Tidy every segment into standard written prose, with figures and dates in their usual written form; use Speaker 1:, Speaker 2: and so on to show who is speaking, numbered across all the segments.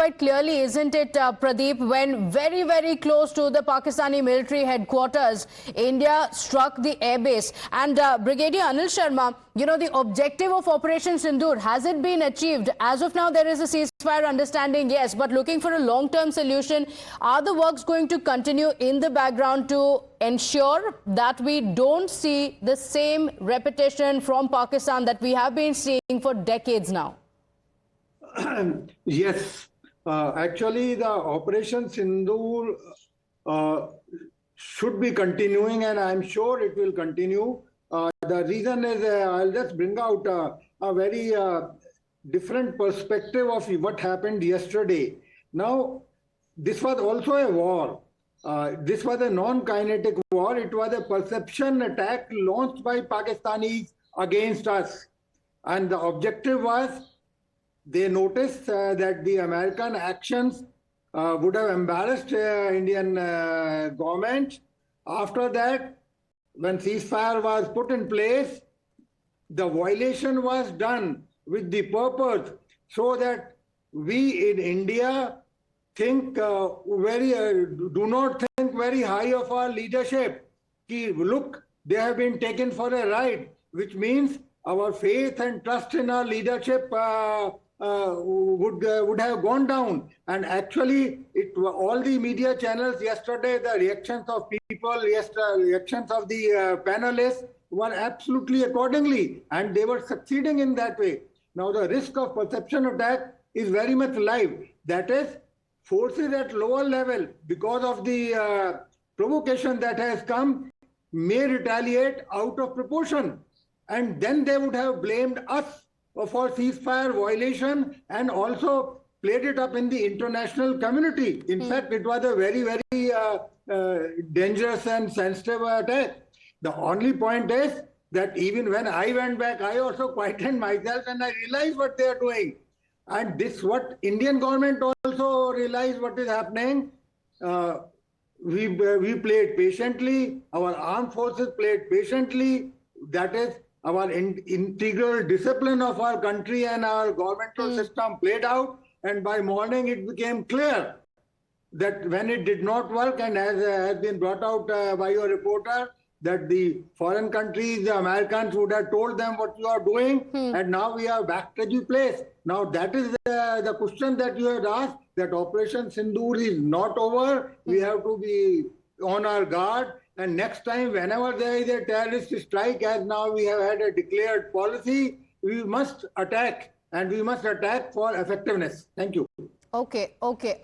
Speaker 1: quite clearly, isn't it, Pradeep, when very, very close to the Pakistani military headquarters, India struck the airbase. And Brigadier Anil Sharma, you know, the objective of Operation Sindhu, has it been achieved? As of now, there is a ceasefire understanding, yes, but looking for a long-term solution. Are the works going to continue in the background to ensure that we don't see the same repetition from Pakistan that we have been seeing for decades now?
Speaker 2: Yes, actually the Operation Sindhu should be continuing, and I'm sure it will continue. The reason is I'll just bring out a very different perspective of what happened yesterday. Now, this was also a war. This was a non-kinetic war. It was a perception attack launched by Pakistanis against us. And the objective was, they noticed that the American actions would have embarrassed Indian government. After that, when ceasefire was put in place, the violation was done with the purpose so that we in India think do not think very high of our leadership. Look, they have been taken for a ride, which means our faith and trust in our leadership would have gone down. And actually, all the media channels yesterday, the reactions of people, reactions of the panelists were absolutely accordingly, and they were succeeding in that way. Now, the risk of perception attack is very much live. That is, forces at lower level, because of the provocation that has come, may retaliate out of proportion. And then they would have blamed us for ceasefire violation and also played it up in the international community. In fact, it was a very, very dangerous and sensitive attack. The only point is that even when I went back, I also quietened myself and I realized what they are doing. And this what Indian government also realized what is happening. We played patiently, our armed forces played patiently. That is, our integral discipline of our country and our governmental system played out, and by morning it became clear that when it did not work, and as has been brought out by your reporter, that the foreign countries, the Americans would have told them what you are doing, and now we are back to the place. Now that is the question that you had asked, that Operation Sindhu is not over. We have to be on our guard. And next time, whenever there is a terrorist strike, as now we have had a declared policy, we must attack, and we must attack for effectiveness. Thank you.
Speaker 1: Okay,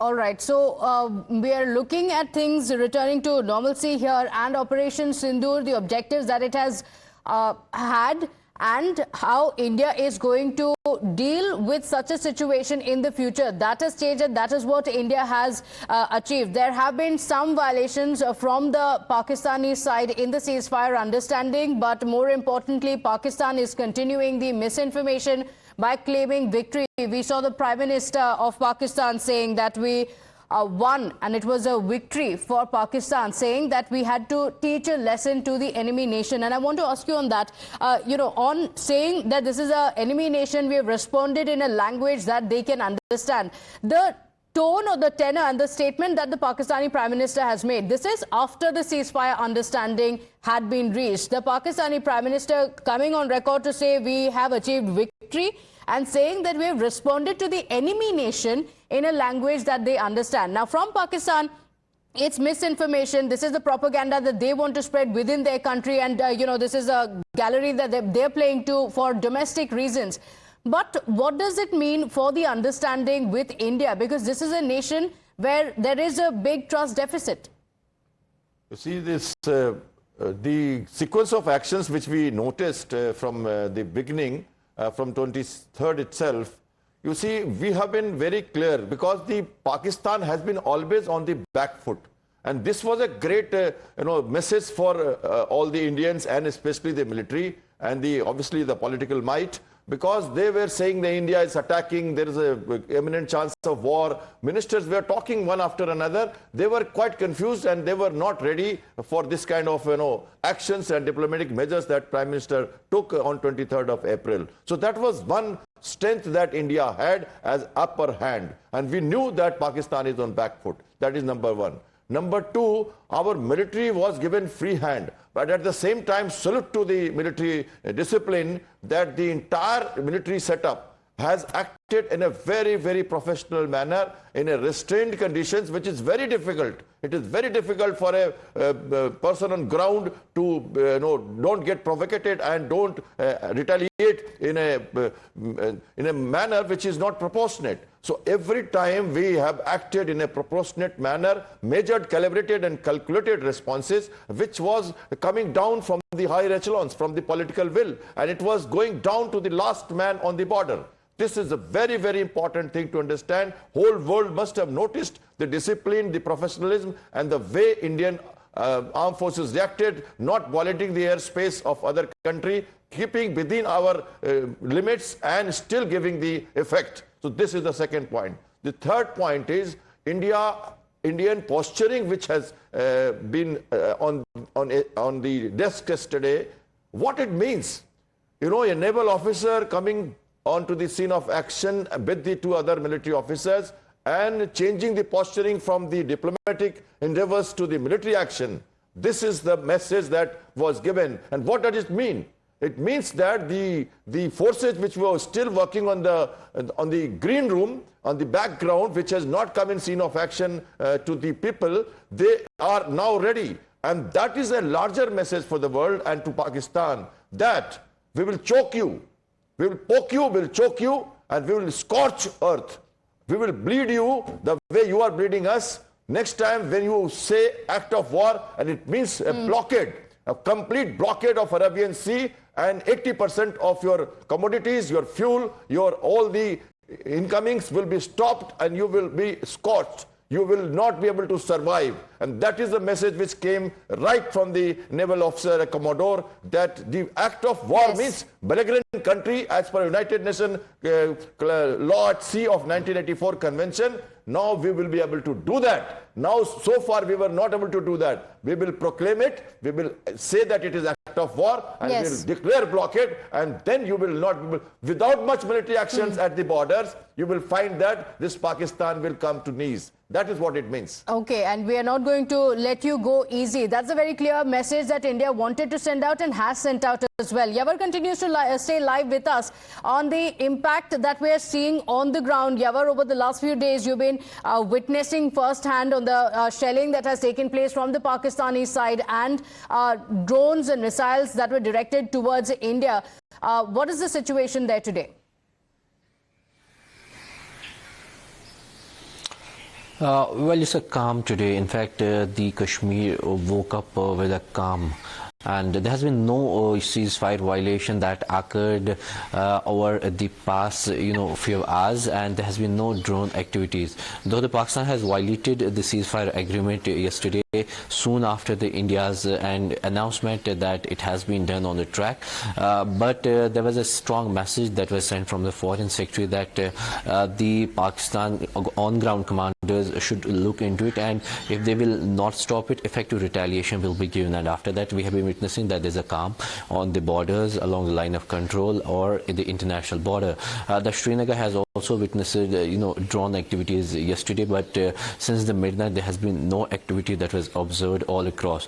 Speaker 1: all right. So we are looking at things returning to normalcy here, and Operation Sindhu, the objectives that it has had, and how India is going to deal with such a situation in the future. That has changed, and that is what India has achieved. There have been some violations from the Pakistani side in the ceasefire understanding, but more importantly, Pakistan is continuing the misinformation by claiming victory. We saw the Prime Minister of Pakistan saying that we won, and it was a victory for Pakistan, saying that we had to teach a lesson to the enemy nation. And I want to ask you on that, on saying that this is an enemy nation, we have responded in a language that they can understand. The tone or the tenor and the statement that the Pakistani Prime Minister has made, this is after the ceasefire understanding had been reached. The Pakistani Prime Minister coming on record to say we have achieved victory, and saying that we have responded to the enemy nation in a language that they understand. Now, from Pakistan, it's misinformation. This is the propaganda that they want to spread within their country, and this is a gallery that they're playing to for domestic reasons. But what does it mean for the understanding with India? Because this is a nation where there is a big trust deficit.
Speaker 3: You see, this the sequence of actions which we noticed from the beginning, from 23rd itself, you see, we have been very clear, because the Pakistan has been always on the back foot. And this was a great message for all the Indians, and especially the military and obviously the political might, because they were saying that India is attacking, there is an imminent chance of war. Ministers were talking one after another. They were quite confused, and they were not ready for this kind of actions and diplomatic measures that Prime Minister took on 23rd of April. So that was one strength that India had as upper hand. And we knew that Pakistan is on back foot. That is number one. Number two, our military was given free hand. But at the same time, salute to the military discipline that the entire military setup has acted in a very, very professional manner in a restrained conditions, which is very difficult. It is very difficult for a person on ground to don't get provocated and don't retaliate in a manner which is not proportionate. So every time we have acted in a proportionate manner, measured, calibrated and calculated responses, which was coming down from the higher echelons, from the political will, and it was going down to the last man on the border. This is a very, very important thing to understand. Whole world must have noticed the discipline, the professionalism, and the way Indian armed forces reacted, not violating the airspace of other country, keeping within our limits and still giving the effect. So this is the second point. The third point is Indian posturing, which has been on the desk yesterday. What it means, a naval officer coming onto the scene of action with the two other military officers and changing the posturing from the diplomatic endeavors to the military action. This is the message that was given. And what does it mean? It means that the forces which were still working on the green room, on the background, which has not come in scene of action to the people, they are now ready. And that is a larger message for the world and to Pakistan, that we will choke you. We will poke you, we will choke you, and we will scorch earth. We will bleed you the way you are bleeding us. Next time when you say act of war, and it means a blockade, a complete blockade of Arabian Sea, and 80% of your commodities, your fuel, all the incomings will be stopped and you will be scorched. You will not be able to survive. And that is the message which came right from the naval officer, a commodore, that the act of war means belligerent country as per United Nations Law at Sea of 1984 Convention. Now we will be able to do that. Now, so far we were not able to do that. We will proclaim it. We will say that it is act of war, and we will declare blockade, and then you will not, without much military actions at the borders, you will find that this Pakistan will come to knees. That is what it means. Okay, and we are not going to let you go easy. That's a very clear message that India wanted to send out and has sent out as well. Yavar continues to stay live with us on the impact that we are seeing on the ground. Yavar, over the last few days, you've been witnessing firsthand on the shelling that has taken place from the Pakistani side and drones and missiles that were directed towards India. What is the situation there today?
Speaker 4: Well, it's a calm today. In fact, the Kashmir woke up with a calm. And there has been no ceasefire violation that occurred over the past, few hours, and there has been no drone activities. Though the Pakistan has violated the ceasefire agreement yesterday, soon after the India's announcement that it has been done on the track, but there was a strong message that was sent from the Foreign Secretary that the Pakistan on-ground commanders should look into it, and if they will not stop it, effective retaliation will be given. And after that, we have been witnessing that there's a calm on the borders along the line of control or in the international border. The Srinagar has also witnessed drone activities yesterday, but since the midnight there has been no activity that was observed all across.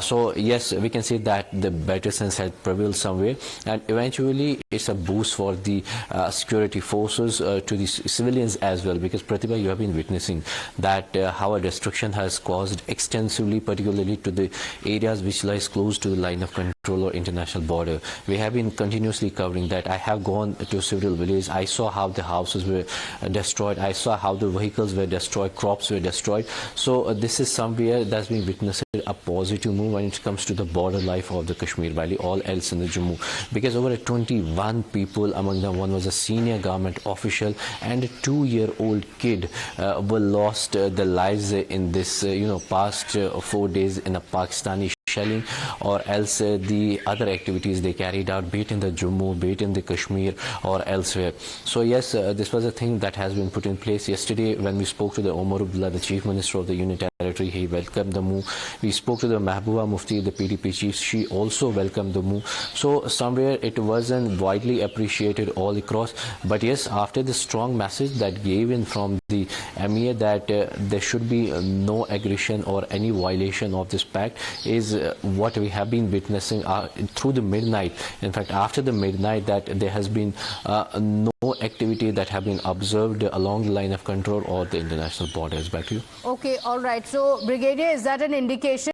Speaker 4: So yes, we can say that the better sense had prevailed somewhere, and eventually it's a boost for the security forces to the civilians as well, because Pratibha, you have been witnessing that how a destruction has caused extensively, particularly to the areas which lies close to the line of control or international border. We have been continuously covering that. I have gone to several villages. I saw how the houses were destroyed. I saw how the vehicles were destroyed, crops were destroyed. So this is somewhere that's been witnessed a positive move when it comes to the border life of the Kashmir Valley, all else in the Jammu, because over 21 people, among them one was a senior government official and a 2-year-old kid, were lost their lives in this past 4 days in a Pakistani shelling or else the other activities they carried out, be it in the Jammu, be it in the Kashmir or elsewhere. So yes, this was a thing that has been put in place. Yesterday when we spoke to the Omar Abdullah, the Chief Minister of the Union Territory, he welcomed the move. We spoke to the Mahbooba Mufti, the PDP chief, she also welcomed the move. So somewhere it wasn't widely appreciated all across, but yes, after the strong message that gave in from the Emir that there should be no aggression or any violation of this pact is what we have been witnessing through the midnight. In fact, after the midnight, that there has been no activity that have been observed along the line of control or the international borders. Back to you.
Speaker 1: Okay, all right. So, Brigadier, is that an indication